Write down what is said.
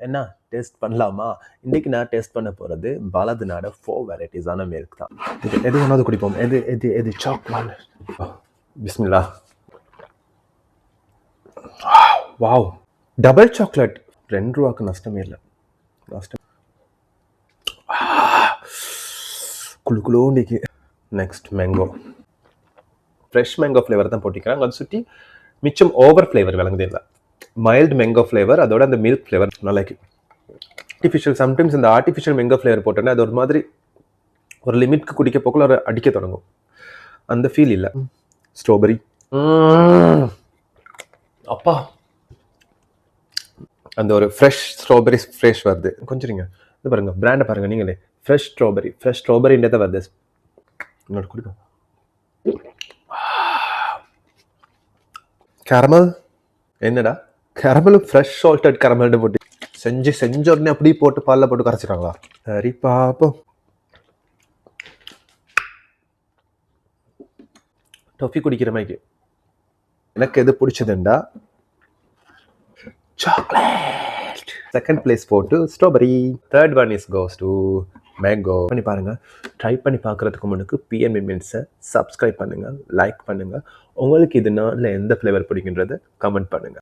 என்ன டேஸ்ட் பண்ணலாமா? இன்னைக்கு நான் டேஸ்ட் பண்ண போகிறது பாலதுனாட 4 வெரைட்டிஸான மில்க் தான். இது எது ஒன்றாவது குடிப்போம். எது எது எது சாக்லேட். பிஸ்மில்லா. Wow, double chocolate. ₹2 நஷ்டமே இல்லை. நஷ்டம் குழு குழுண்டிக்கு. Next mango. Fresh mango flavour தான் போட்டிக்கிறாங்க. அதை சுற்றி மிச்சம் ஓவர் ஃப்ளேவர் விளங்குது இல்லை. மைல்டு மேங்கோ ஃப்ளேவர், அதோட அந்த மில்க் ஃப்ளேவர் நல்லா ஆர்டிஃபிஷியல். சம்டைம்ஸ் இந்த ஆர்டிஃபிஷியல் மேங்கோ ஃப்ளேவர் போட்டோன்னா அது ஒரு மாதிரி ஒரு லிமிட்க்கு குடிக்க போக்குள்ள ஒரு அடிக்க தொடங்கும். அந்த ஃபீல் இல்லை. ஸ்ட்ராபெரி. அப்பா, அந்த ஒரு ஃப்ரெஷ் ஸ்ட்ராபெரி ஃப்ரெஷ் வருது. கொஞ்சம் இருங்க, இது பாருங்க, பிராண்டை பாருங்க நீங்களே. ஃப்ரெஷ் ஸ்ட்ராபெரின்றதை வருது. இன்னொரு குடிக்கும். கேரமல். என்னடா கேரமலும் ஃப்ரெஷ் சால்டட் கேரமல்னு போட்டு செஞ்ச உடனே அப்படி போட்டு பாலில் போட்டு கரைச்சிட்டாங்களா? சரி பாப்போம். டொஃபி குடிக்கிற மாதிரி எனக்கு எது பிடிச்சதுண்டா சாக்லேட். செகண்ட் பிளேஸ் போட்டு strawberry. Third one is goes to mango. பண்ணி பாருங்க. ட்ரை பண்ணி பார்க்குறதுக்கு முன்னுக்கு பிஎன்பி மின்ட்ஸை சப்ஸ்கிரைப் பண்ணுங்க, லைக் பண்ணுங்க. உங்களுக்கு இதுனால எந்த ஃப்ளேவர் பிடிக்குன்றதை கமெண்ட் பண்ணுங்க.